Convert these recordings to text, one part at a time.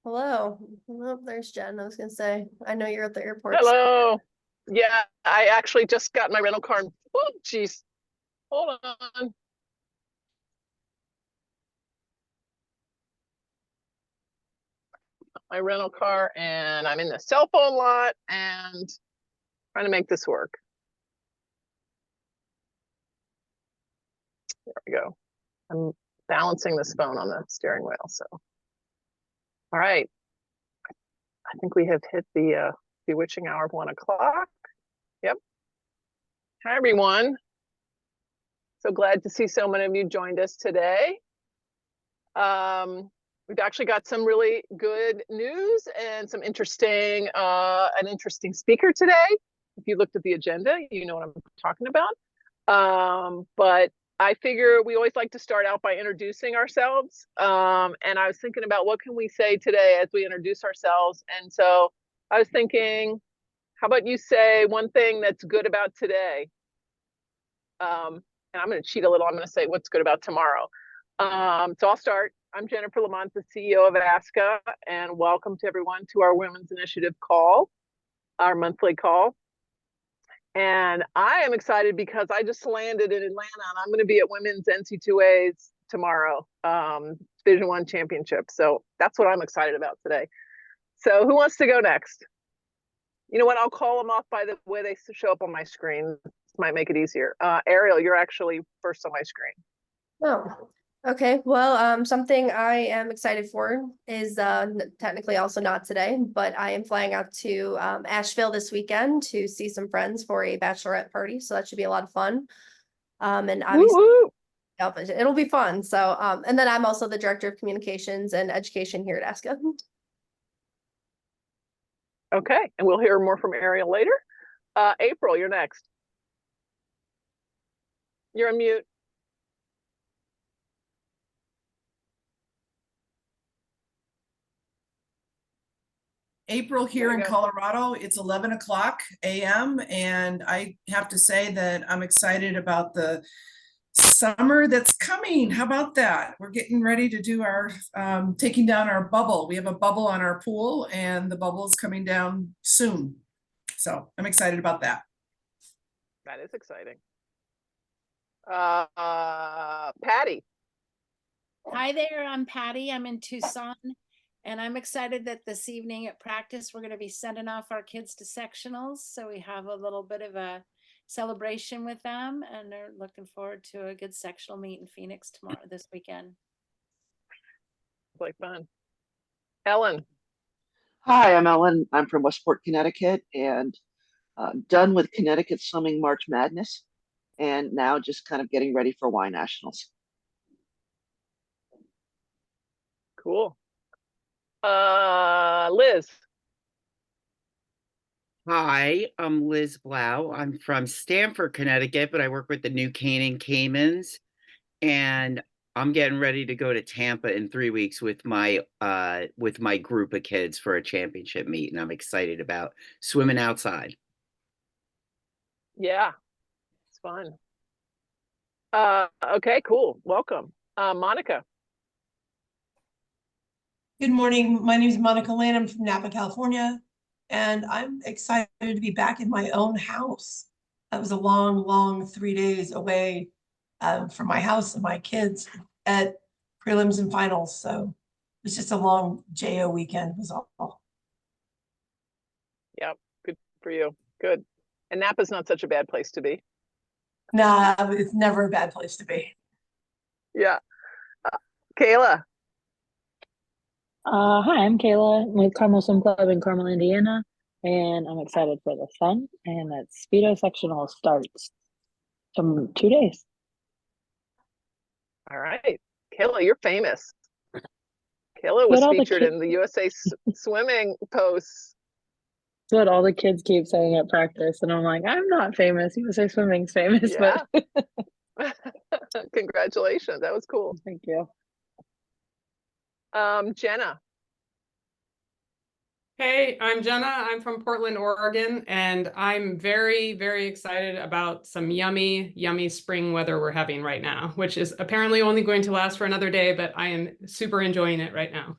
Hello. Oh, there's Jen. I was gonna say, I know you're at the airport. Hello. Yeah, I actually just got my rental car. Oh, geez. Hold on. My rental car, and I'm in the cell phone lot and trying to make this work. There we go. I'm balancing this phone on the steering wheel. So, all right. I think we have hit the bewitching hour of 1 o'clock. Yep. Hi, everyone. So glad to see so many of you joined us today. We've actually got some really good news and some interesting, an interesting speaker today. If you looked at the agenda, you know what I'm talking about. But I figure we always like to start out by introducing ourselves. And I was thinking about what can we say today as we introduce ourselves. And so I was thinking, how about you say one thing that's good about today? And I'm going to cheat a little. I'm going to say what's good about tomorrow. So I'll start. I'm Jennifer Lamont, the CEO of ASCA, and welcome to everyone to our Women's Initiative call, our monthly call. And I am excited because I just landed in Atlanta and I'm going to be at Women's NC2As tomorrow, Division I Championship. So that's what I'm excited about today. So who wants to go next? You know what? I'll call them off by the way they show up on my screen. This might make it easier. Ariel, you're actually first on my screen. Oh, okay. Well, something I am excited for is technically also not today, but I am flying out to Asheville this weekend to see some friends for a bachelorette party. So that should be a lot of fun. And obviously Woo-woo. it'll be fun. So, and then I'm also the director of communications and education here at ASCA. Okay, and we'll hear more from Ariel later. April, you're next. You're on mute. April here in Colorado. It's 11 o'clock a.m. and I have to say that I'm excited about the summer that's coming. How about that? We're getting ready to do our taking down our bubble. We have a bubble on our pool and the bubble is coming down soon. So I'm excited about that. That is exciting. Patty. Hi there, I'm Patty. I'm in Tucson, and I'm excited that this evening at practice, we're going to be sending off our kids to sectionals. So we have a little bit of a celebration with them, and they're looking forward to a good sectional meet in Phoenix tomorrow, this weekend. Like fun. Ellen. Hi, I'm Ellen. I'm from Westport, Connecticut, and done with Connecticut Swimming March Madness, and now just kind of getting ready for Y Nationals. Cool. Liz. Hi, I'm Liz Blau. I'm from Stamford, Connecticut, but I work with the New Canaan Caimans, and I'm getting ready to go to Tampa in 3 weeks with my group of kids for a championship meet, and I'm excited about swimming outside. Yeah, it's fun. Okay, cool. Welcome. Monica. Good morning. My name is Monica Lane. I'm from Napa, California, and I'm excited to be back in my own house. That was a long, long 3 days away from my house and my kids at prelims and finals. So it was just a long JO weekend was all. Yep, good for you. Good. And Napa's not such a bad place to be. Nah, it's never a bad place to be. Yeah. Kayla. Hi, I'm Kayla with Carmel Swim Club in Carmel, Indiana, and I'm excited for the fun and that Speedo sectional starts in 2 days. All right. Kayla, you're famous. Kayla was featured in the USA Swimming posts. That's what all the kids keep saying at practice, and I'm like, I'm not famous. USA Swimming's famous, Yeah. but Congratulations. That was cool. Thank you. Jenna. Hey, I'm Jenna. I'm from Portland, Oregon, and I'm very, very excited about some yummy, yummy spring weather we're having right now, which is apparently only going to last for another day, but I am super enjoying it right now.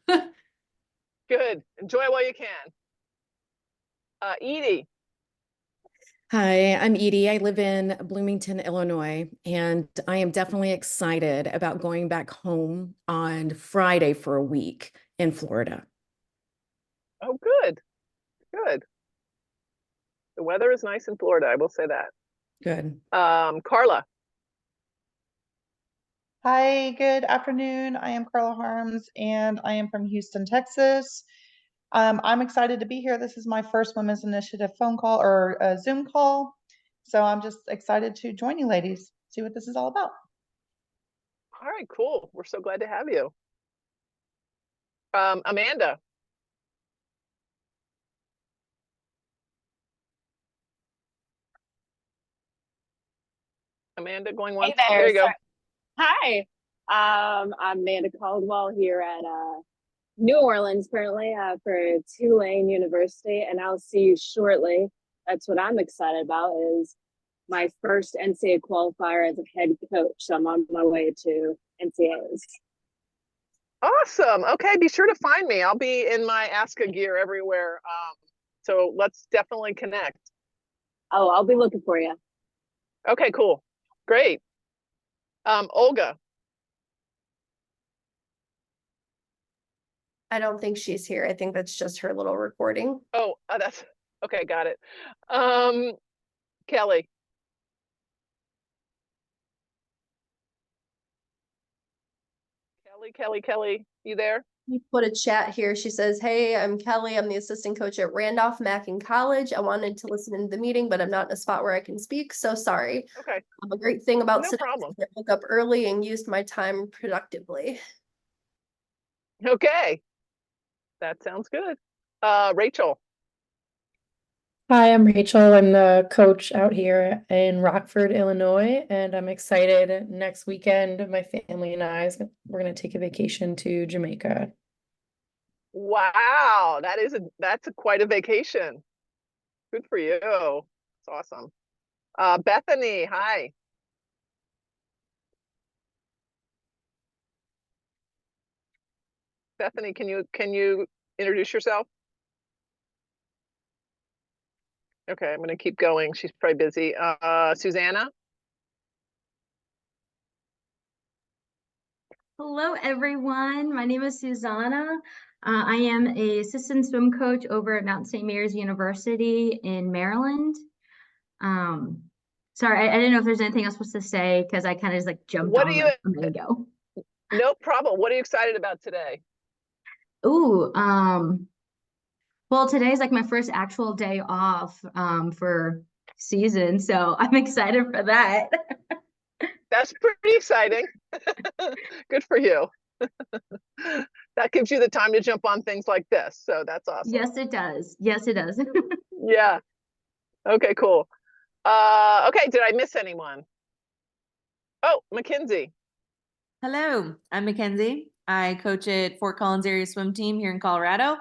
Good. Enjoy while you can. Edie. Hi, I'm Edie. I live in Bloomington, Illinois, and I am definitely excited about going back home on Friday for a week in Florida. Oh, good. Good. The weather is nice in Florida, I will say that. Good. Carla. Hi, good afternoon. I am Carla Harms and I am from Houston, Texas. I'm excited to be here. This is my first Women's Initiative phone call or Zoom call. So I'm just excited to join you ladies, see what this is all about. All right, cool. We're so glad to have you. Amanda. Amanda going once. Hey There you go. Hi, I'm Amanda Caldwell here at New Orleans currently for Tulane University, and I'll see you shortly. That's what I'm excited about, is my first NCAA qualifier as a head coach. So I'm on my way to NCAAs. Awesome. Okay, be sure to find me. I'll be in my ASCA gear everywhere. So let's definitely connect. Oh, I'll be looking for you. Okay, cool. Great. Olga. I don't think she's here. I think that's just her little recording. Oh, that's okay. Got it. Kelly. Kelly, you there? You put a chat here. She says, "Hey, I'm Kelly. I'm the assistant coach at Randolph-Macon College. I wanted to listen into the meeting, but I'm not in a spot where I can speak. So sorry." Okay. A great thing about No today problem. is I woke up early and used my time productively. Okay. That sounds good. Rachel. Hi, I'm Rachel. I'm the coach out here in Rockford, Illinois, and I'm excited. Next weekend, my family and we're going to take a vacation to Jamaica. Wow, that's quite a vacation. Good for you. It's awesome. Bethany, hi. Bethany, can you introduce yourself? Okay, I'm gonna keep going. She's probably busy. Susanna. Hello, everyone. My name is Susanna. I am a assistant swim coach over at Mount St. Mary's University in Maryland. Sorry, I didn't know if there's anything else supposed to say because I kind of just like jumped on like a minute ago. No problem. What are you excited about today? Ooh, well, today's like my first actual day off for season, so I'm excited for that. That's pretty exciting. Good for you. That gives you the time to jump on things like this. So that's awesome. Yes, it does. Yes, it does. Yeah. Okay, cool. Okay, did I miss anyone? Oh, Mackenzie. Hello, I'm Mackenzie. I coach at Fort Collins Area Swim Team here in Colorado.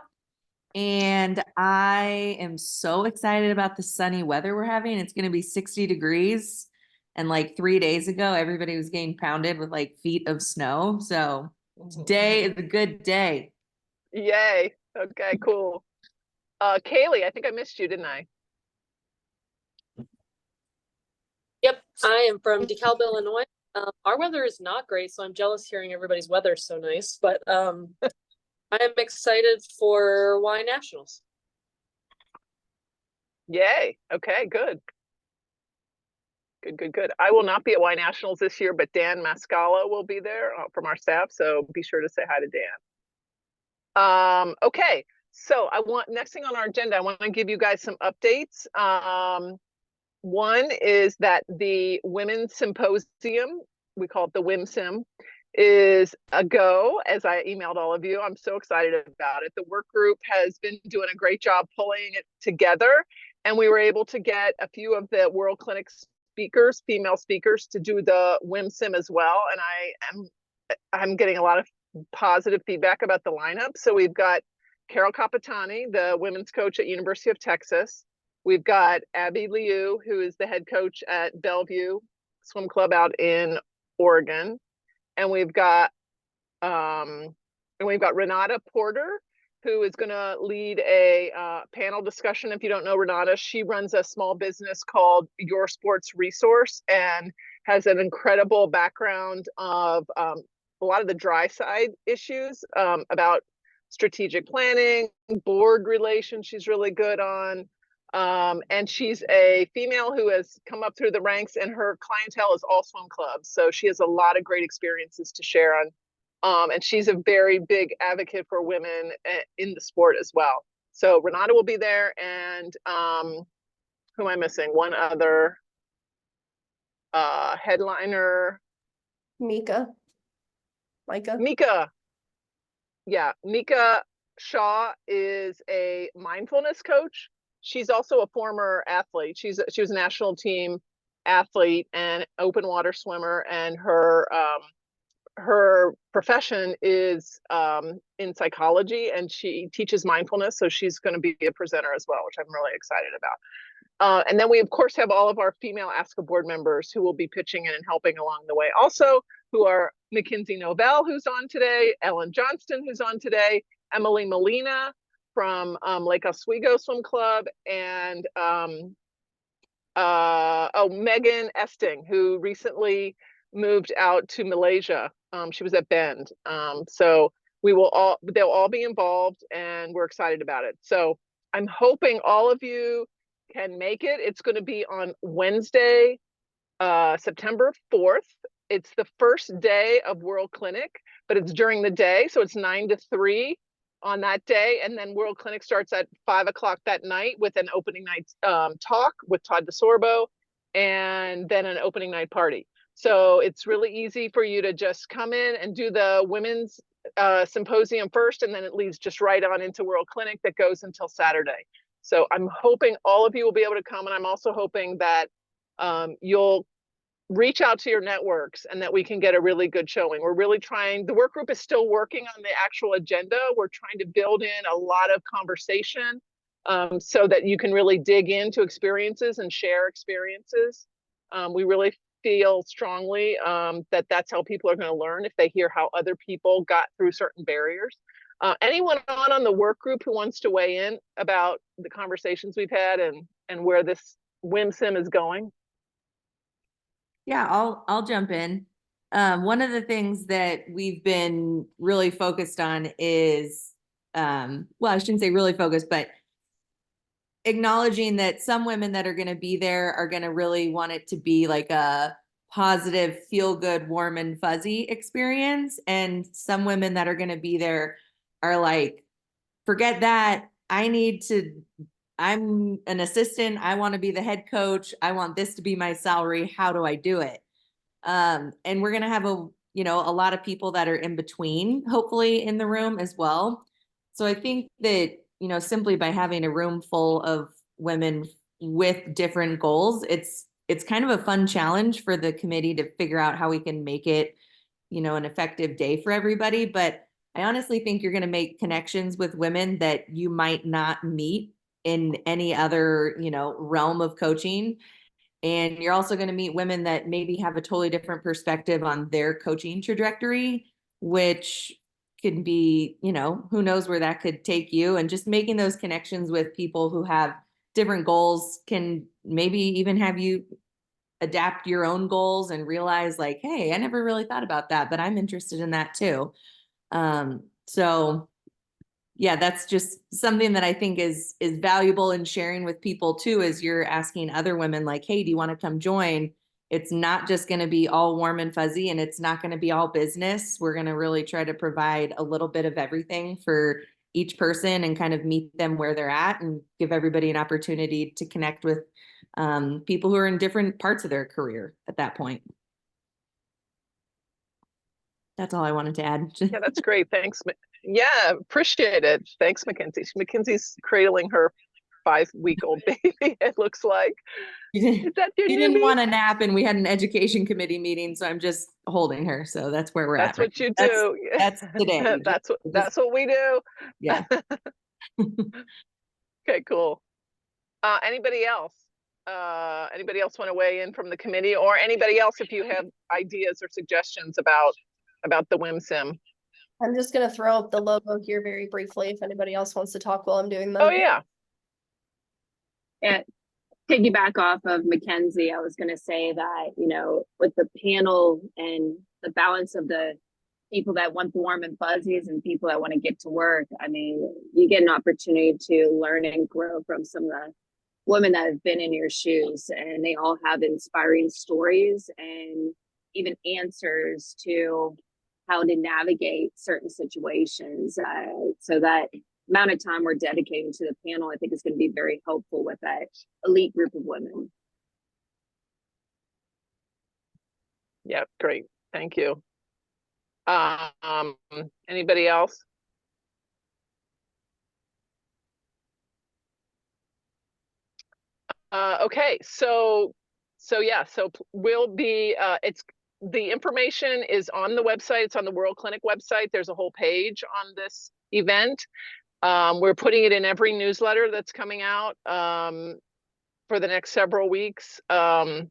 And I am so excited about the sunny weather we're having. It's going to be 60 degrees. And like 3 days ago, everybody was getting pounded with like feet of snow. So today is a good day. Yay. Okay, cool. Kaylee, I think I missed you, didn't I? Yep, I am from DeKalb, Illinois. Our weather is not great, so I'm jealous hearing everybody's weather is so nice. But I am excited for Y Nationals. Yay. Okay, good. Good. I will not be at Y Nationals this year, but Dan Mascala will be there from our staff. So be sure to say hi to Dan. Okay, so next thing on our agenda, I want to give you guys some updates. One is that the Women's Symposium, we call it the WIMSIM, is a go, as I emailed all of you. I'm so excited about it. The work group has been doing a great job pulling it together, and we were able to get a few of the World Clinic speakers, female speakers, to do the WIMSIM as well. And I'm getting a lot of positive feedback about the lineup. So we've got Carol Capitani, the women's coach at University of Texas. We've got Abby Liu, who is the head coach at Bellevue Swim Club out in Oregon. And we've got Renata Porter, who is going to lead a panel discussion. If you don't know Renata, she runs a small business called Your Sports Resource and has an incredible background of a lot of the dry side issues about strategic planning, board relations she's really good on. And she's a female who has come up through the ranks, and her clientele is all swim clubs. So she has a lot of great experiences to share on. And she's a very big advocate for women in the sport as well. So Renata will be there, and who am I missing? One other headliner. Mika. Yeah, Mika Shaw is a mindfulness coach. She's also a former athlete. She was a national team athlete and open water swimmer, and her profession is in psychology, and she teaches mindfulness. So she's going to be a presenter as well, which I'm really excited about. And then we of course have all of our female ASCA board members who will be pitching in and helping along the way. Also, who are Mackenzie Novell, who's on today, Ellen Johnston, who's on today, Emily Molina from Lake Oswego Swim Club, and Megan Esting, who recently moved out to Malaysia. She was at Bend. So they'll all be involved, and we're excited about it. So I'm hoping all of you can make it. It's going to be on Wednesday, September 4th. It's the first day of World Clinic, but it's during the day. So it's 9 to 3 on that day. And then World Clinic starts at 5 o'clock that night with an opening night talk with Todd DeSorbo, and then an opening night party. So it's really easy for you to just come in and do the women's symposium first, and then it leads just right on into World Clinic that goes until Saturday. So I'm hoping all of you will be able to come, and I'm also hoping that you'll reach out to your networks and that we can get a really good showing. We're really trying, the work group is still working on the actual agenda. We're trying to build in a lot of conversation so that you can really dig into experiences and share experiences. We really feel strongly that that's how people are going to learn, if they hear how other people got through certain barriers. Anyone on the work group who wants to weigh in about the conversations we've had and where this WIMSIM is going? Yeah, I'll jump in. One of the things that we've been really focused on is, well, I shouldn't say really focused, but acknowledging that some women that are going to be there are going to really want it to be like a positive, feel good, warm and fuzzy experience. And some women that are going to be there are like, forget that. I'm an assistant. I want to be the head coach. I want this to be my salary. How do I do it? And we're going to have a lot of people that are in between, hopefully, in the room as well. So I think that, simply by having a room full of women with different goals, it's kind of a fun challenge for the committee to figure out how we can make it, an effective day for everybody. But I honestly think you're going to make connections with women that you might not meet in any other, realm of coaching. And you're also going to meet women that maybe have a totally different perspective on their coaching trajectory, which could be, who knows where that could take you. And just making those connections with people who have different goals can maybe even have you adapt your own goals and realize like, hey, I never really thought about that, but I'm interested in that too. So yeah, that's just something that I think is valuable in sharing with people too, as you're asking other women like, hey, do you want to come join? It's not just going to be all warm and fuzzy, and it's not going to be all business. We're going to really try to provide a little bit of everything for each person and kind of meet them where they're at and give everybody an opportunity to connect with people who are in different parts of their career at that point. That's all I wanted to add. Yeah, that's great. Thanks. Yeah, appreciate it. Thanks, Mackenzie. Mackenzie's cradling her 5-week-old baby, it looks like. Is that your She didn't want a nap, and we had an education committee meeting, so I'm just holding her. So that's where we're That's at. what you do. That's today. That's what we do. Yeah. Okay, cool. Anybody else? Anybody else want to weigh in from the committee, or anybody else if you have ideas or suggestions about the WIMSIM? I'm just gonna throw up the logo here very briefly if anybody else wants to talk while I'm doing that. Oh, yeah. Yeah, piggyback off of Mackenzie, I was going to say that, you know, with the panel and the balance of the people that want the warm and fuzzies and people that want to get to work, I mean, you get an opportunity to learn and grow from some of the women that have been in your shoes, and they all have inspiring stories and even answers to how to navigate certain situations. So that amount of time we're dedicating to the panel, I think is going to be very helpful with that elite group of women. Yep, great. Thank you. Anybody else? Okay, so yeah, so we'll be, the information is on the website. It's on the World Clinic website. There's a whole page on this event. We're putting it in every newsletter that's coming out for the next several weeks. The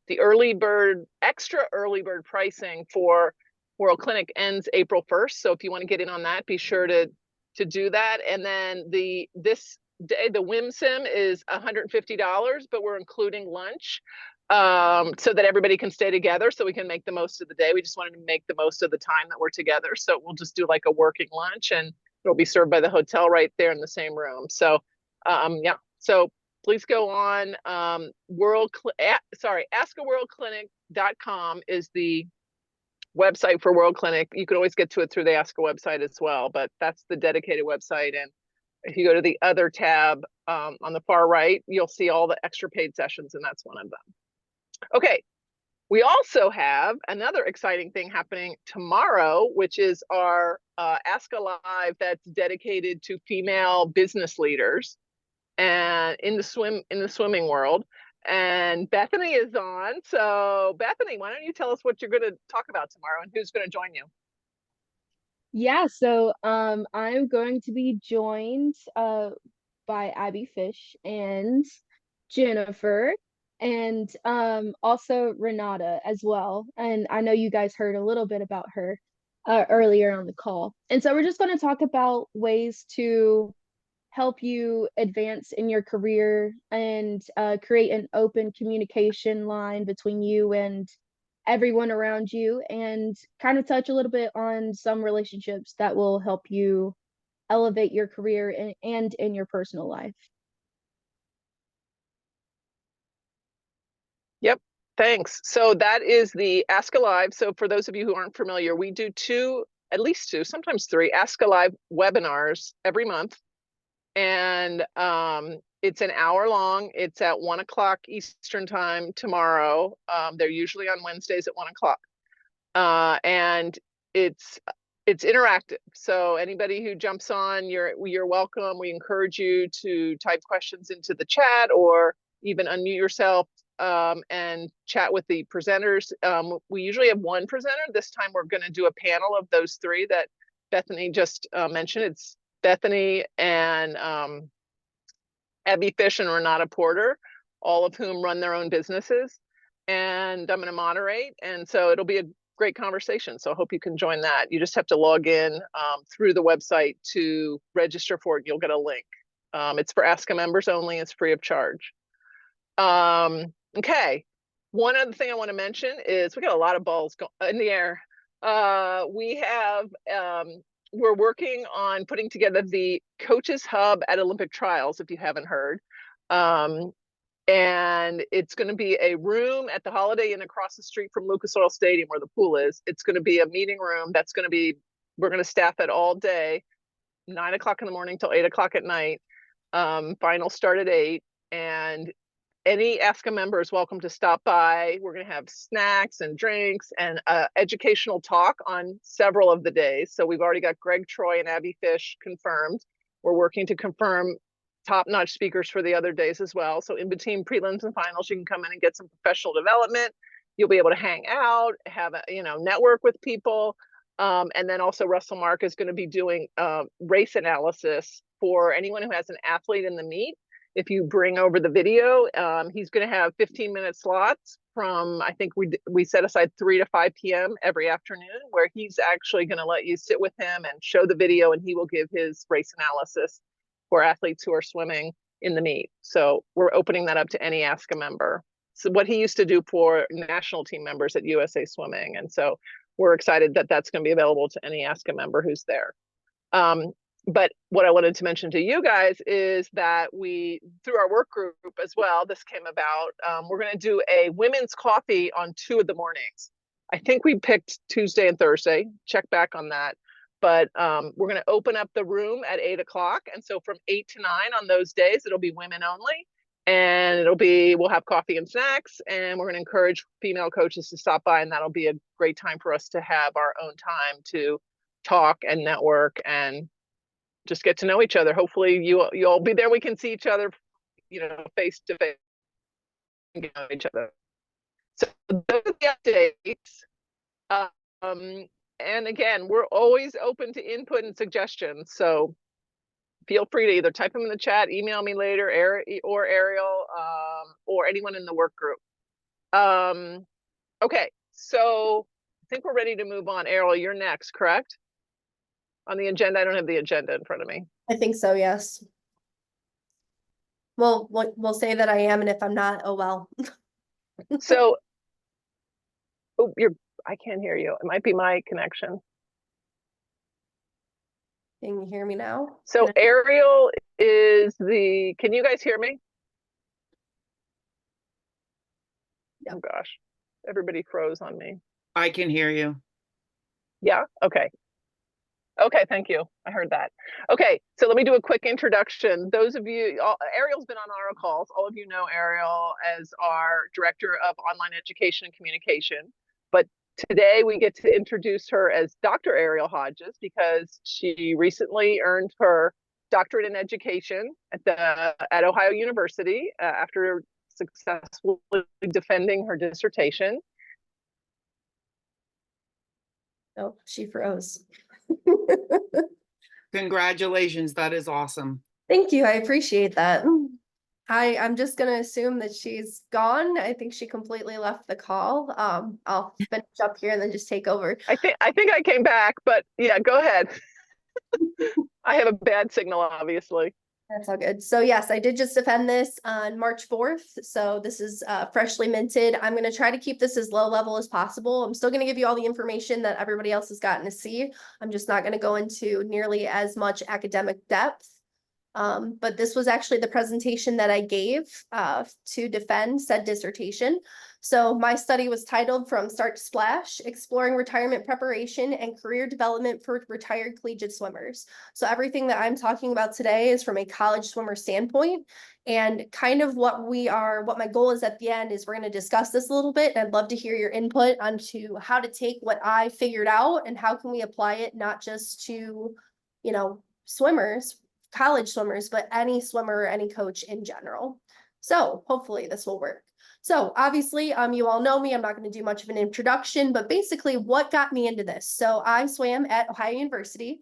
extra early bird pricing for World Clinic ends April 1st. So if you want to get in on that, be sure to do that. And then this day, the WIMSIM is $150, but we're including lunch so that everybody can stay together so we can make the most of the day. We just wanted to make the most of the time that we're together. So we'll just do like a working lunch, and it'll be served by the hotel right there in the same room. So yeah, so please go on askaworldclinic.com is the website for World Clinic. You can always get to it through the Aska website as well, but that's the dedicated website. And if you go to the other tab on the far right, you'll see all the extra paid sessions, and that's one of them. Okay, we also have another exciting thing happening tomorrow, which is our Aska Live that's dedicated to female business leaders and in the swimming world. And Bethany is on. So Bethany, why don't you tell us what you're going to talk about tomorrow and who's going to join you? Yeah, so I'm going to be joined by Abby Fish and Jennifer and also Renata as well. And I know you guys heard a little bit about her earlier on the call. And so we're just going to talk about ways to help you advance in your career and create an open communication line between you and everyone around you, and kind of touch a little bit on some relationships that will help you elevate your career and in your personal life. Yep, thanks. So that is the Aska Live. So for those of you who aren't familiar, we do at least two, sometimes three Aska Live webinars every month. And it's an hour long. It's at 1 o'clock Eastern time tomorrow. They're usually on Wednesdays at 1 o'clock. And it's interactive. So anybody who jumps on, you're welcome. We encourage you to type questions into the chat or even unmute yourself and chat with the presenters. We usually have one presenter. This time we're going to do a panel of those three that Bethany just mentioned. It's Bethany and Abby Fish and Renata Porter, all of whom run their own businesses. And I'm going to moderate. And so it'll be a great conversation. So I hope you can join that. You just have to log in through the website to register for it. You'll get a link. It's for Aska members only. It's free of charge. Okay. One other thing I want to mention is we got a lot of balls in the air. We're working on putting together the Coaches Hub at Olympic Trials, if you haven't heard. And it's going to be a room at the Holiday Inn across the street from Lucas Oil Stadium where the pool is. It's going to be a meeting room that's going to be, we're going to staff it all day, 9 o'clock in the morning till 8 o'clock at night. Final start at 8. And any Aska member is welcome to stop by. We're going to have snacks and drinks and educational talk on several of the days. So we've already got Greg Troy and Abby Fish confirmed. We're working to confirm top-notch speakers for the other days as well. So in between prelims and finals, you can come in and get some professional development. You'll be able to hang out, have a, network with people. And then also Russell Mark is going to be doing race analysis for anyone who has an athlete in the meet. if you bring over the video. He's going to have 15-minute slots from, I think we set aside 3 to 5 p.m. every afternoon, where he's actually going to let you sit with him and show the video, and he will give his race analysis for athletes who are swimming in the meet. So we're opening that up to any ASCA member. So what he used to do for national team members at USA Swimming. And so we're excited that that's going to be available to any ASCA member who's there. But what I wanted to mention to you guys is that we, through our work group as well, this came about, we're going to do a women's coffee on 2 of the mornings. I think we picked Tuesday and Thursday, check back on that. But we're going to open up the room at 8 o'clock. And so from 8 to 9 on those days, it'll be women only. And we'll have coffee and snacks, and we're going to encourage female coaches to stop by. And that'll be a great time for us to have our own time to talk and network and just get to know each other. Hopefully you all be there. We can see each other, face to face, and get to know each other. So those are the updates. And again, we're always open to input and suggestions. So feel free to either type them in the chat, email me later, or Ariel, or anyone in the work group. Okay, so I think we're ready to move on. Ariel, you're next, correct? On the agenda, I don't have the agenda in front of me. I think so, yes. Well, we'll say that I am, and if I'm not, oh well. So, I can't hear you. It might be my connection. Can you hear me now? So Ariel is can you guys hear me? Yep. Oh gosh, everybody froze on me. I can hear you. Yeah, okay. Okay, thank you. I heard that. Okay, so let me do a quick introduction. Those of you, Ariel's been on our calls. All of you know Ariel as our Director of Online Education and Communication. But today we get to introduce her as Dr. Ariel Hodges, because she recently earned her doctorate in education at Ohio University after successfully defending her dissertation. Oh, she froze. Congratulations, that is awesome. Thank you, I appreciate that. I'm just gonna assume that she's gone. I think she completely left the call. I'll finish up here and then just take over. I think I came back, but yeah, go ahead. I have a bad signal, obviously. That's all good. So yes, I did just defend this on March 4th. So this is freshly minted. I'm going to try to keep this as low level as possible. I'm still going to give you all the information that everybody else has gotten to see. I'm just not going to go into nearly as much academic depth. But this was actually the presentation that I gave to defend said dissertation. So my study was titled From Start to Splash, Exploring Retirement Preparation and Career Development for Retired Collegiate Swimmers. So everything that I'm talking about today is from a college swimmer standpoint, and kind of what my goal is at the end is we're going to discuss this a little bit. And I'd love to hear your input onto how to take what I figured out and how can we apply it, not just to, swimmers, college swimmers, but any swimmer or any coach in general. So hopefully this will work. So obviously, you all know me. I'm not going to do much of an introduction, but basically what got me into this. So I swam at Ohio University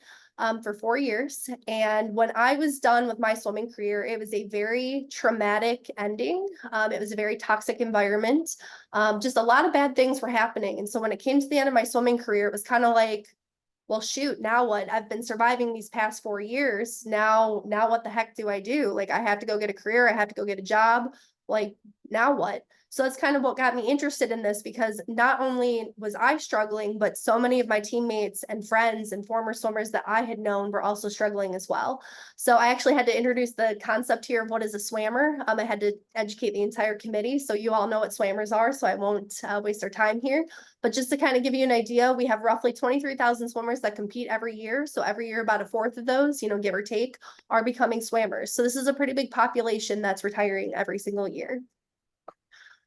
for 4 years. And when I was done with my swimming career, it was a very traumatic ending. It was a very toxic environment. Just a lot of bad things were happening. And so when it came to the end of my swimming career, it was kind of like, well, shoot, now what? I've been surviving these past 4 years. Now what the heck do I do? Like, I have to go get a career. I have to go get a job. Like, now what? So that's kind of what got me interested in this, because not only was I struggling, but so many of my teammates and friends and former swimmers that I had known were also struggling as well. So I actually had to introduce the concept here of what is a swammer. I had to educate the entire committee. So you all know what swammers are, so I won't waste our time here. But just to kind of give you an idea, we have roughly 23,000 swimmers that compete every year. So every year, about a fourth of those, give or take, are becoming swammers. So this is a pretty big population that's retiring every single year.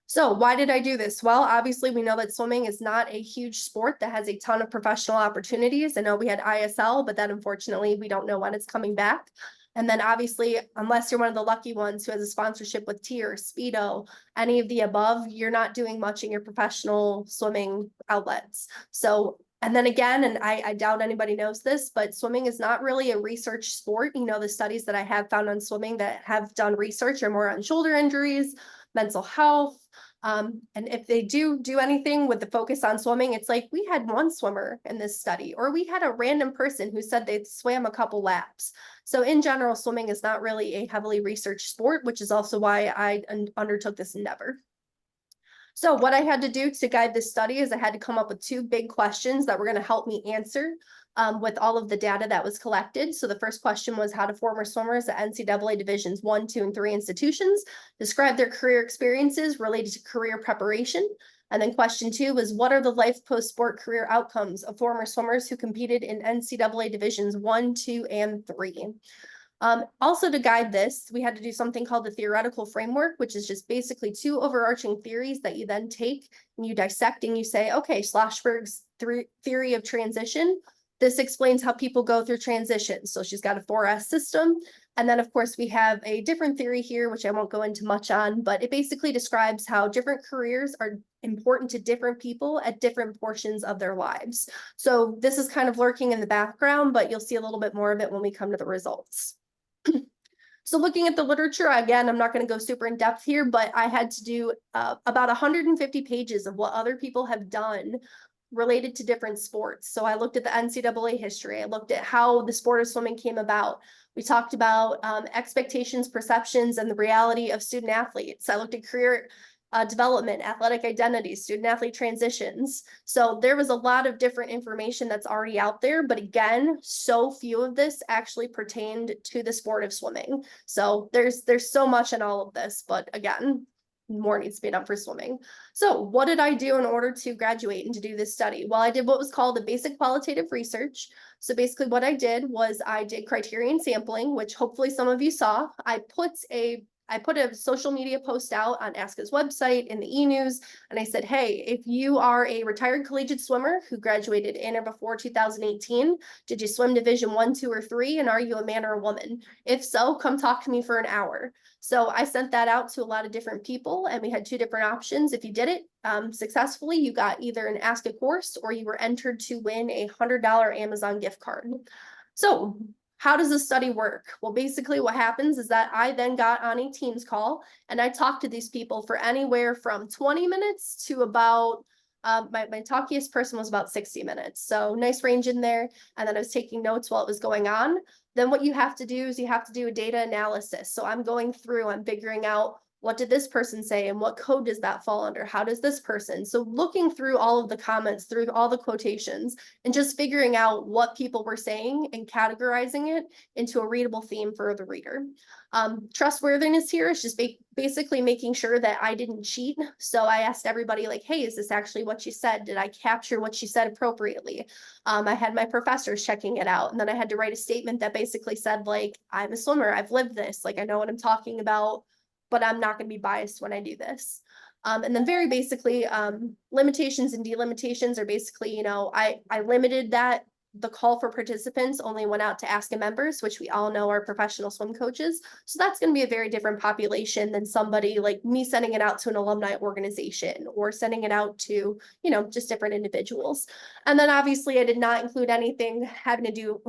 So why did I do this? Well, obviously we know that swimming is not a huge sport that has a ton of professional opportunities. I know we had ISL, but that unfortunately we don't know when it's coming back. And then obviously, unless you're one of the lucky ones who has a sponsorship with Tier, Speedo, any of the above, you're not doing much in your professional swimming outlets. So And then again, and I doubt anybody knows this, but swimming is not really a research sport. You know, the studies that I have found on swimming that have done research are more on shoulder injuries, mental health. And if they do anything with the focus on swimming, it's like we had one swimmer in this study, or we had a random person who said they swam a couple laps. So in general, swimming is not really a heavily researched sport, which is also why I undertook this endeavor. So what I had to do to guide this study is I had to come up with 2 big questions that were going to help me answer with all of the data that was collected. So the first question was, how do former swimmers at NCAA Divisions 1, 2, and 3 institutions describe their career experiences related to career preparation? And then question 2 was, what are the life post-sport career outcomes of former swimmers who competed in NCAA Divisions 1, 2, and 3? Also to guide this, we had to do something called the theoretical framework, which is just basically 2 overarching theories that you then take and you dissect and you say, okay, Schlossberg's theory of transition, this explains how people go through transitions. So she's got a 4S system. And then of course we have a different theory here, which I won't go into much on, but it basically describes how different careers are important to different people at different portions of their lives. So this is kind of lurking in the background, but you'll see a little bit more of it when we come to the results. So looking at the literature, again, I'm not going to go super in depth here, but I had to do about 150 pages of what other people have done related to different sports. So I looked at the NCAA history. I looked at how the sport of swimming came about. We talked about expectations, perceptions, and the reality of student athletes. I looked at career development, athletic identity, student athlete transitions. So there was a lot of different information that's already out there, but again, so few of this actually pertained to the sport of swimming. So there's so much in all of this, but again, more needs to be done for swimming. So what did I do in order to graduate and to do this study? Well, I did what was called the basic qualitative research. So basically what I did was I did criterion sampling, which hopefully some of you saw. I put a social media post out on ASCA's website in the e-news, and I said, hey, if you are a retired collegiate swimmer who graduated in or before 2018, did you swim Division 1, 2, or 3, and are you a man or a woman? If so, come talk to me for an hour. So I sent that out to a lot of different people, and we had 2 different options. If you did it successfully, you got either an ASCA course or you were entered to win a $100 Amazon gift card. So how does this study work? Well, basically what happens is that I then got on a Teams call and I talked to these people for anywhere from 20 minutes to about, my talkiest person was about 60 minutes. So nice range in there. And then I was taking notes while it was going on. Then what you have to do is you have to do a data analysis. So I'm going through, I'm figuring out, what did this person say and what code does that fall under? How does this person? So looking through all of the comments, through all the quotations, and just figuring out what people were saying and categorizing it into a readable theme for the reader. Trustworthiness here is just basically making sure that I didn't cheat. So I asked everybody like, hey, is this actually what you said? Did I capture what she said appropriately? I had my professors checking it out. And then I had to write a statement that basically said like, I'm a swimmer, I've lived this, like I know what I'm talking about, but I'm not going to be biased when I do this. And then very basically, limitations and delimitations are basically, you know, I limited that the call for participants only went out to ASCA members, which we all know are professional swim coaches. So that's going to be a very different population than somebody like me sending it out to an alumni organization or sending it out to, you know, just different individuals. And then obviously I did not include anything having to do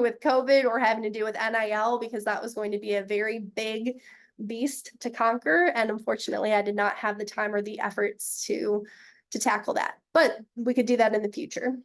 with COVID or having to do with NIL, because that was going to be a very big beast to conquer. And unfortunately, I did not have the time or the efforts to tackle that, but we could do that in the future.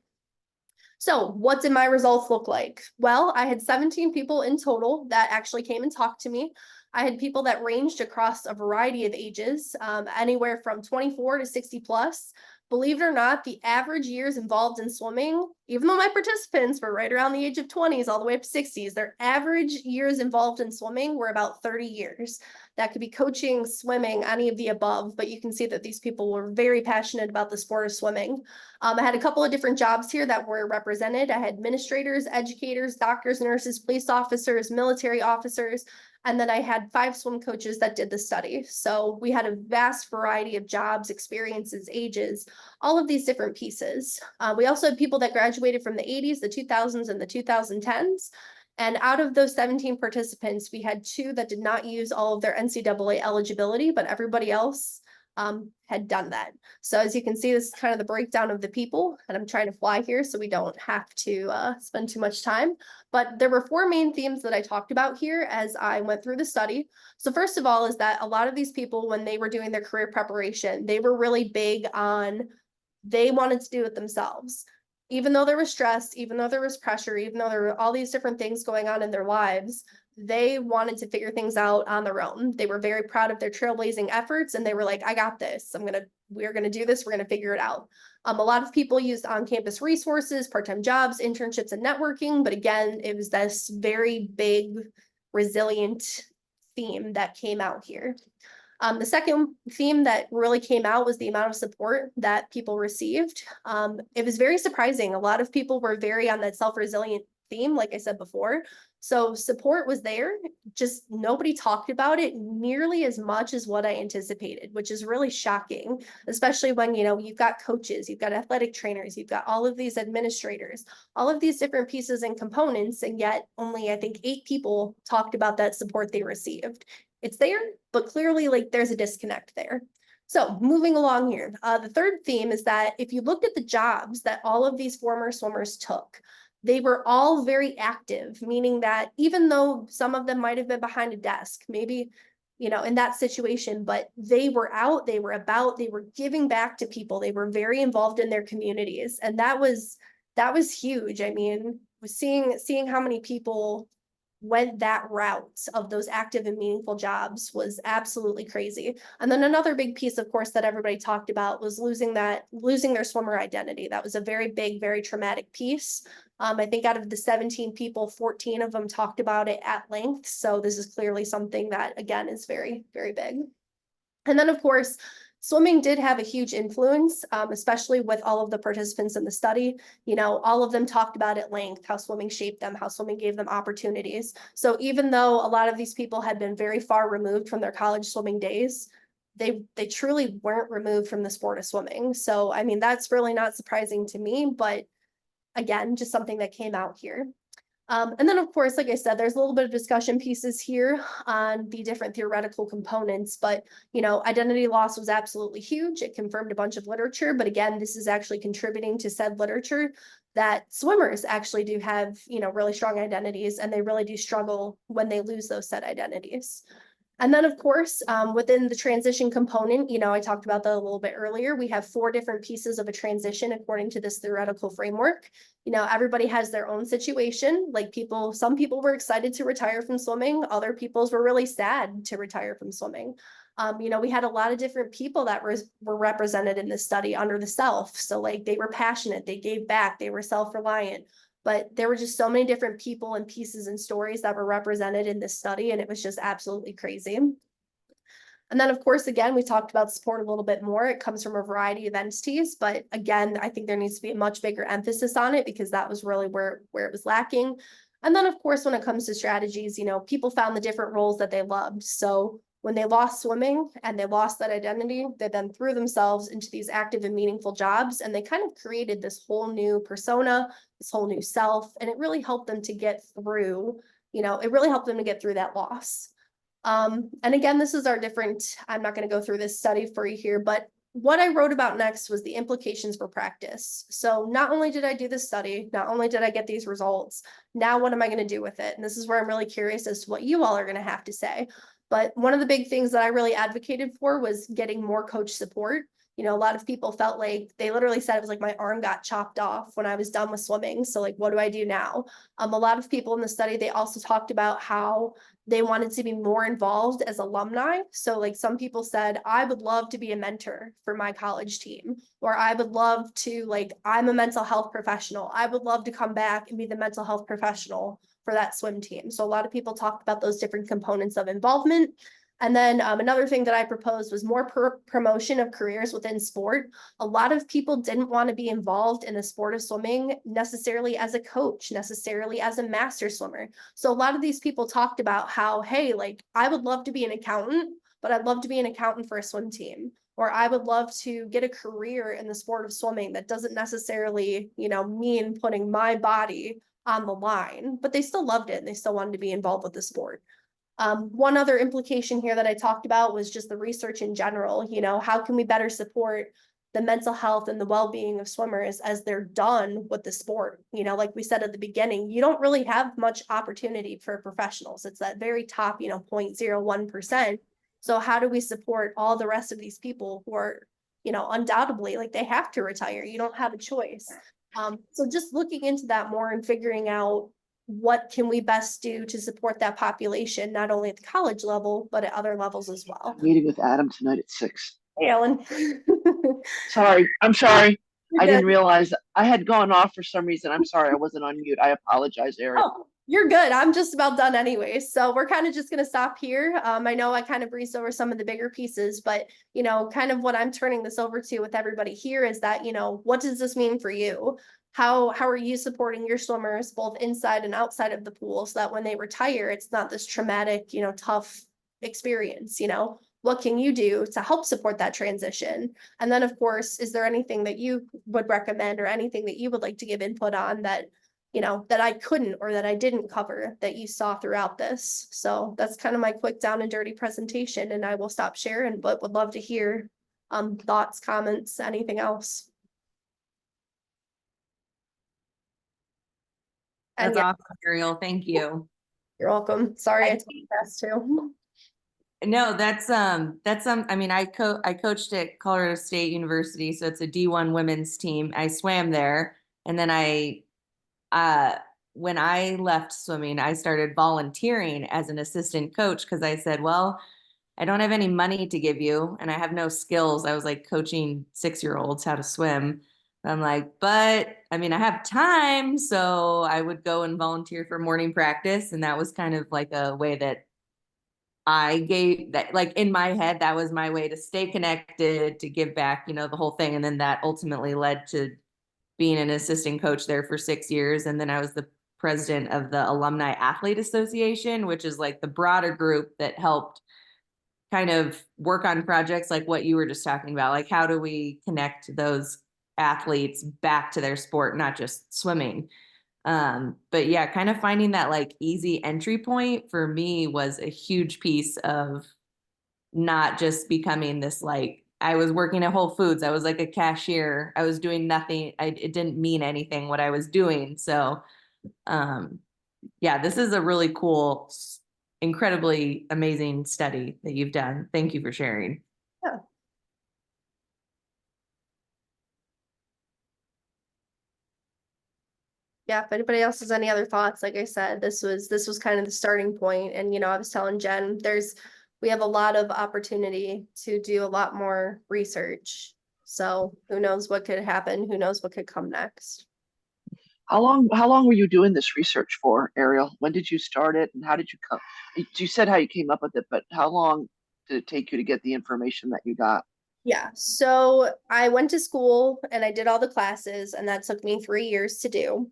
So what did my results look like? Well, I had 17 people in total that actually came and talked to me. I had people that ranged across a variety of ages, anywhere from 24 to 60 plus. Believe it or not, the average years involved in swimming, even though my participants were right around the age of 20s all the way up to 60s, their average years involved in swimming were about 30 years. That could be coaching, swimming, any of the above, but you can see that these people were very passionate about the sport of swimming. I had a couple of different jobs here that were represented. I had administrators, educators, doctors, nurses, police officers, military officers, and then I had 5 swim coaches that did the study. So we had a vast variety of jobs, experiences, ages, all of these different pieces. We also had people that graduated from the 80s, the 2000s, and the 2010s. And out of those 17 participants, we had 2 that did not use all of their NCAA eligibility, but everybody else had done that. So as you can see, this is kind of the breakdown of the people, and I'm trying to fly here so we don't have to spend too much time. But there were 4 main themes that I talked about here as I went through the study. So first of all is that a lot of these people, when they were doing their career preparation, they were really big on, they wanted to do it themselves. Even though there was stress, even though there was pressure, even though there were all these different things going on in their lives, they wanted to figure things out on their own. They were very proud of their trailblazing efforts, and they were like, I got this. We're going to do this. We're going to figure it out. A lot of people used on-campus resources, part-time jobs, internships, and networking. But again, it was this very big, resilient theme that came out here. The second theme that really came out was the amount of support that people received. It was very surprising. A lot of people were very on that self-resilient theme, like I said before. So support was there, just nobody talked about it nearly as much as what I anticipated, which is really shocking, especially when, you've got coaches, you've got athletic trainers, you've got all of these administrators, all of these different pieces and components, and yet only, I think, 8 people talked about that support they received. It's there, but clearly, there's a disconnect there. So moving along here, the third theme is that if you looked at the jobs that all of these former swimmers took, they were all very active, meaning that even though some of them might have been behind a desk, maybe, in that situation, but they were out, they were about, they were giving back to people. They were very involved in their communities. And that was huge. I mean, seeing how many people went that route of those active and meaningful jobs was absolutely crazy. And then another big piece, of course, that everybody talked about was losing their swimmer identity. That was a very big, very traumatic piece. I think out of the 17 people, 14 of them talked about it at length. So this is clearly something that, again, is very, very big. And then, of course, swimming did have a huge influence, especially with all of the participants in the study. All of them talked about at length how swimming shaped them, how swimming gave them opportunities. So even though a lot of these people had been very far removed from their college swimming days, they truly weren't removed from the sport of swimming. So, I mean, that's really not surprising to me, but again, just something that came out here. And then, of course, like I said, there's a little bit of discussion pieces here on the different theoretical components, but, identity loss was absolutely huge. It confirmed a bunch of literature, but again, this is actually contributing to said literature that swimmers actually do have, really strong identities, and they really do struggle when they lose those said identities. And then, of course, within the transition component, I talked about that a little bit earlier. We have 4 different pieces of a transition according to this theoretical framework. Everybody has their own situation. Some people were excited to retire from swimming. Other people's were really sad to retire from swimming. We had a lot of different people that were represented in this study under the self. So they were passionate, they gave back, they were self-reliant. But there were just so many different people and pieces and stories that were represented in this study, and it was just absolutely crazy. And then, of course, again, we talked about support a little bit more. It comes from a variety of entities, but again, I think there needs to be a much bigger emphasis on it because that was really where it was lacking. And then, of course, when it comes to strategies, people found the different roles that they loved. So when they lost swimming and they lost that identity, they then threw themselves into these active and meaningful jobs, and they kind of created this whole new persona, this whole new self, and it really helped them to get through, that loss. And again, this is our different, I'm not going to go through this study for you here, but what I wrote about next was the implications for practice. So not only did I do this study, not only did I get these results, now what am I going to do with it? And this is where I'm really curious as to what you all are going to have to say. But one of the big things that I really advocated for was getting more coach support. A lot of people felt like they literally said it was like my arm got chopped off when I was done with swimming. So what do I do now? A lot of people in the study, they also talked about how they wanted to be more involved as alumni. So some people said, I would love to be a mentor for my college team, or I would love to, I'm a mental health professional. I would love to come back and be the mental health professional for that swim team. So a lot of people talked about those different components of involvement. And then another thing that I proposed was more promotion of careers within sport. A lot of people didn't want to be involved in the sport of swimming necessarily as a coach, necessarily as a master swimmer. So a lot of these people talked about how, hey, I would love to be an accountant, but I'd love to be an accountant for a swim team. Or I would love to get a career in the sport of swimming that doesn't necessarily, mean putting my body on the line, but they still loved it and they still wanted to be involved with the sport. One other implication here that I talked about was just the research in general, you know, how can we better support the mental health and the well-being of swimmers as they're done with the sport? You know, like we said at the beginning, you don't really have much opportunity for professionals. It's that very top, you know, 0.01%. So how do we support all the rest of these people who are, you know, undoubtedly, like they have to retire. You don't have a choice. So just looking into that more and figuring out what can we best do to support that population, not only at the college level, but at other levels as well. Meeting with Adam tonight at 6. Hey, Ellen. Sorry, I'm sorry. You're I didn't good. realize I had gone off for some reason. I'm sorry, I wasn't on mute. I apologize, Eric. Oh, you're good. I'm just about done anyway. So we're kind of just gonna stop here. I know I kind of breezed over some of the bigger pieces, but you know, kind of what I'm turning this over to with everybody here is that, you know, what does this mean for you? How are you supporting your swimmers both inside and outside of the pool so that when they retire, it's not this traumatic, you know, tough experience, you know? What can you do to help support that transition? And then of course, is there anything that you would recommend or anything that you would like to give input on that, you know, that I couldn't or that I didn't cover that you saw throughout this? So that's kind of my quick down and dirty presentation, and I will stop sharing, but would love to hear thoughts, comments, anything else. And That's yeah, awesome, Ariel. Thank you. you're welcome. Sorry, I told you fast too. No, that's I mean, I coached at Colorado State University, so it's a D1 women's team. I swam there, and then when I left swimming, I started volunteering as an assistant coach because I said, well, I don't have any money to give you and I have no skills. I was like coaching 6-year-olds how to swim. I'm like, but I mean, I have time. So I would go and volunteer for morning practice. And that was kind of like a way that I gave that, like in my head, that was my way to stay connected, to give back, you know, the whole thing. And then that ultimately led to being an assistant coach there for 6 years. And then I was the president of the Alumni Athlete Association, which is like the broader group that helped kind of work on projects like what you were just talking about. Like, how do we connect those athletes back to their sport, not just swimming? But yeah, kind of finding that like easy entry point for me was a huge piece of not just becoming this, like, I was working at Whole Foods. I was like a cashier. I was doing nothing. It didn't mean anything what I was doing. So, yeah, this is a really cool, incredibly amazing study that you've done. Thank you for sharing. Yeah. Yeah, if anybody else has any other thoughts, like I said, this was kind of the starting point. And you know, I was telling Jen, we have a lot of opportunity to do a lot more research. So who knows what could happen? Who knows what could come next? How long were you doing this research for, Ariel? When did you start it and how did you come? You said how you came up with it, but how long did it take you to get the information that you got? Yeah, so I went to school and I did all the classes, and that took me 3 years to do.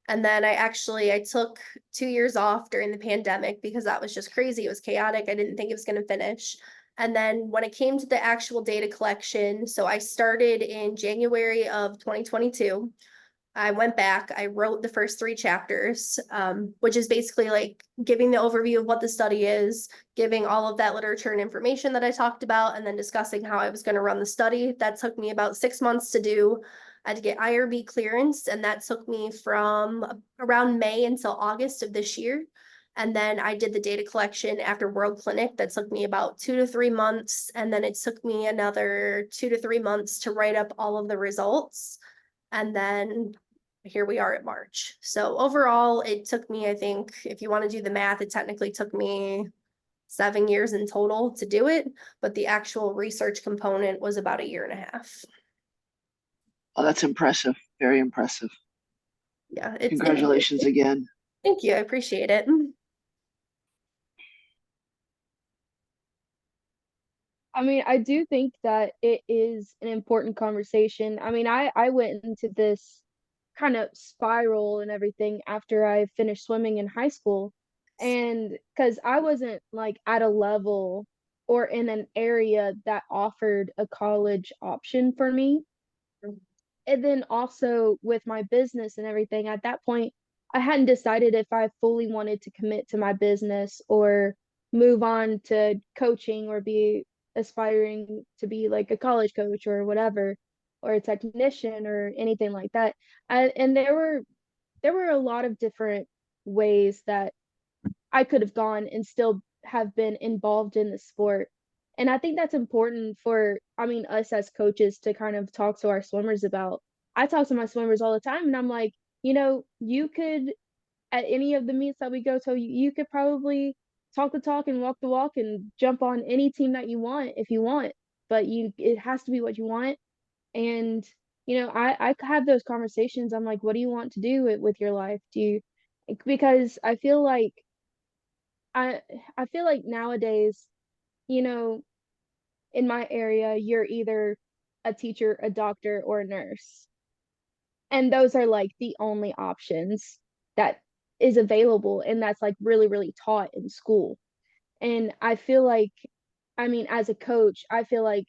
And then I took 2 years off during the pandemic because that was just crazy. It was chaotic. I didn't think it was going to finish. And then when it came to the actual data collection, so I started in January of 2022. I went back, I wrote the first 3 chapters, which is basically like giving the overview of what the study is, giving all of that literature and information that I talked about, and then discussing how I was going to run the study. That took me about 6 months to do. I had to get IRB clearance, and that took me from around May until August of this year. And then I did the data collection after World Clinic. That took me about 2 to 3 months. And then it took me another 2 to 3 months to write up all of the results. And then here we are at March. So overall, it took me, I think, if you want to do the math, it technically took me 7 years in total to do it, but the actual research component was about 1.5 years. Oh, that's impressive. Very impressive. Yeah. Congratulations again. Thank you. I appreciate it. I mean, I do think that it is an important conversation. I mean, I went into this kind of spiral and everything after I finished swimming in high school. And because I wasn't like at a level or in an area that offered a college option for me. And then also with my business and everything, at that point, I hadn't decided if I fully wanted to commit to my business or move on to coaching or be aspiring to be like a college coach or whatever, or a technician or anything like that. And there were a lot of different ways that I could have gone and still have been involved in the sport. And I think that's important for, I mean, us as coaches to kind of talk to our swimmers about. I talk to my swimmers all the time and I'm like, you know, you could, at any of the meets that we go to, you could probably talk the talk and walk the walk and jump on any team that you want if you want, but it has to be what you want. And, you know, I have those conversations. I'm like, what do you want to do with your life? Because I I feel like nowadays, you know, in my area, you're either a teacher, a doctor, or a nurse. And those are like the only options that is available and that's like really, really taught in school. And I feel like, I mean, as a coach, I feel like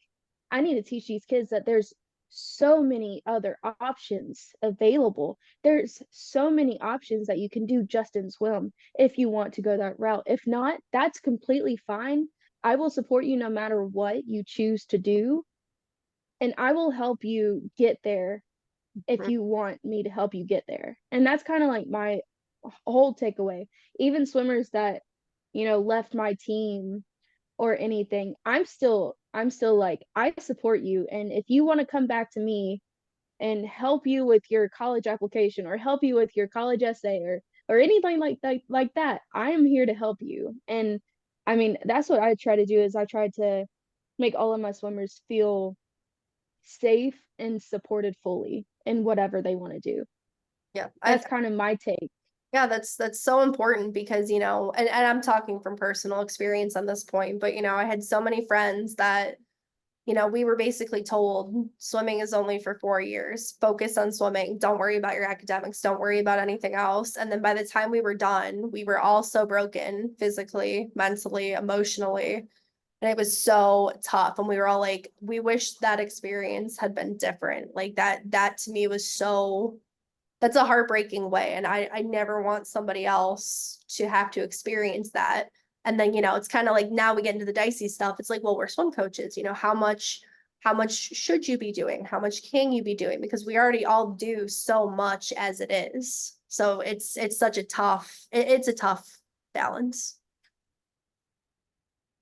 I need to teach these kids that there's so many other options available. There's so many options that you can do just in swim if you want to go that route. If not, that's completely fine. I will support you no matter what you choose to do, and I will help you get there if you want me to help you get there. And that's kind of like my whole takeaway. Even swimmers that, you know, left my team or anything, I'm still like, I support you. And if you want to come back to me and help you with your college application or help you with your college essay or anything like that, I am here to help you. And I mean, that's what I try to do is I try to make all of my swimmers feel safe and supported fully in whatever they want to do. Yeah, That's kind of my take. yeah, that's so important because, you know, and I'm talking from personal experience on this point, but you know, I had so many friends that, you know, we were basically told swimming is only for 4 years. Focus on swimming. Don't worry about your academics. Don't worry about anything else. And then by the time we were done, we were all so broken physically, mentally, emotionally. And it was so tough. And we were all like, we wish that experience had been different. Like that to me was so, that's a heartbreaking way. And I never want somebody else to have to experience that. And then, you know, it's kind of like now we get into the dicey stuff. It's like, well, we're swim coaches, you know, how much should you be doing? How much can you be doing? Because we already all do so much as it is. So it's such a tough, it's a tough balance.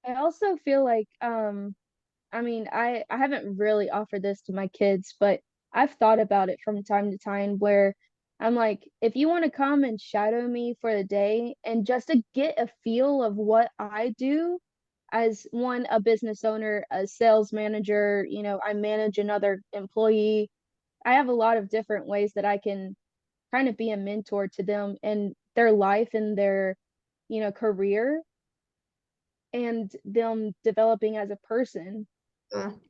I also feel like I mean, I haven't really offered this to my kids, but I've thought about it from time to time where I'm like, if you want to come and shadow me for the day and just to get a feel of what I do as one, a business owner, a sales manager, you know, I manage another employee. I have a lot of different ways that I can kind of be a mentor to them in their life and their, you know, career and them developing as a person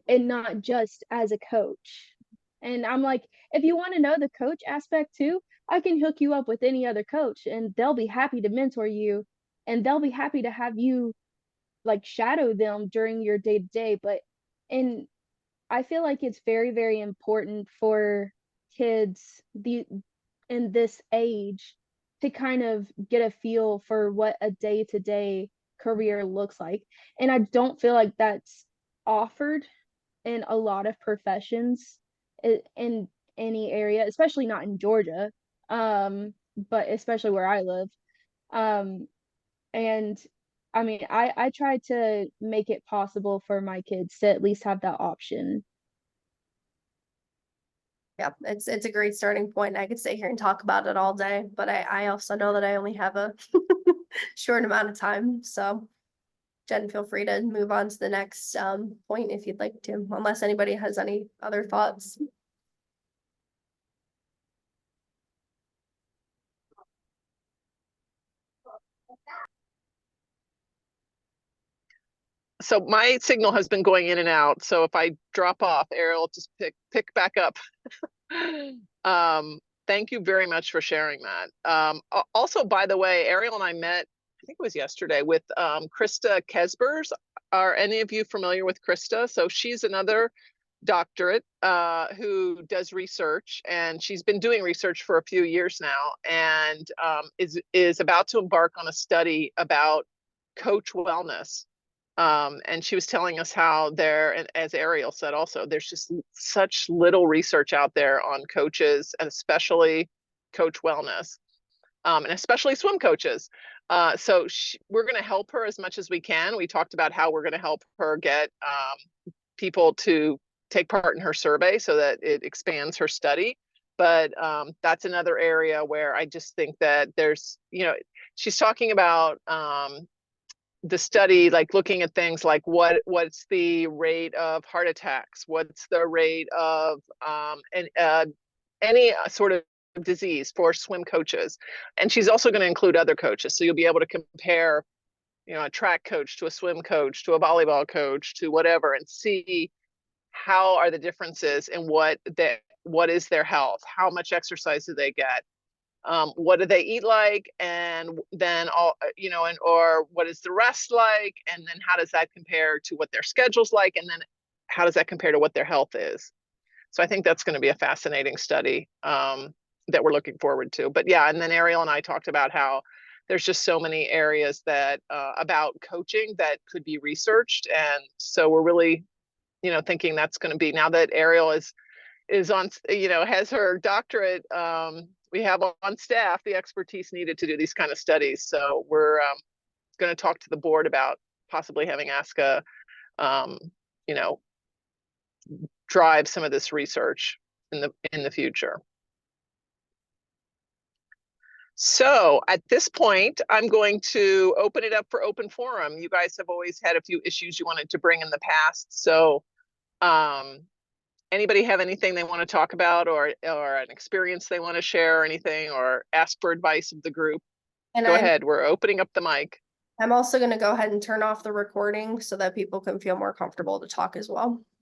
and not just as a coach. And I'm like, if you want to know the coach aspect too, I can hook you up with any other coach and they'll be happy to mentor you and they'll be happy to have you like shadow them during your day to day. But and I feel like it's very, very important for kids in this age to kind of get a feel for what a day to day career looks like. And I don't feel like that's offered in a lot of professions in any area, especially not in Georgia, but especially where I live. Um, and I mean, I try to make it possible for my kids to at least have that option. Yeah, it's a great starting point. I could sit here and talk about it all day, but I also know that I only have a short amount of time. So Jen, feel free to move on to the next point if you'd like to, unless anybody has any other thoughts. So my signal has been going in and out. So if I drop off, Ariel, just pick back up. Thank you very much for sharing that. Also, by the way, Ariel and I met, I think it was yesterday, with Krista Kesbers. Are any of you familiar with Krista? So she's another doctorate who does research, and she's been doing research for a few years now, and is about to embark on a study about coach wellness. And she was telling us how there, and as Ariel said also, there's just such little research out there on coaches, and especially coach wellness, and especially swim coaches. So we're going to help her as much as we can. We talked about how we're going to help her get people to take part in her survey so that it expands her study. But that's another area where I just think that there's, you know, she's talking about the study, like looking at things like what's the rate of heart attacks, what's the rate of any sort of disease for swim coaches. And she's also going to include other coaches. So you'll be able to compare, you know, a track coach to a swim coach to a volleyball coach to whatever, and see how are the differences in what is their health, how much exercise do they get, what do they eat like, and then or what is the rest like, and then how does that compare to what their schedule's like, and then how does that compare to what their health is. So I think that's going to be a fascinating study that we're looking forward to. But yeah, and then Ariel and I talked about how there's just so many areas that about coaching that could be researched, and so we're really, you know, thinking that's going to be, now that Ariel is on, you know, has her doctorate, we have on staff the expertise needed to do these kind of studies. So we're going to talk to the board about possibly having ASCA, you know, drive some of this research in the future. So at this point, I'm going to open it up for open forum. You guys have always had a few issues you wanted to bring in the past. So anybody have anything they want to talk about, or an experience they want to share, or anything, or ask for advice of the group? And Go ahead, we're opening up the mic. I'm also going to go ahead and turn off the recording so that people can feel more comfortable to talk as well.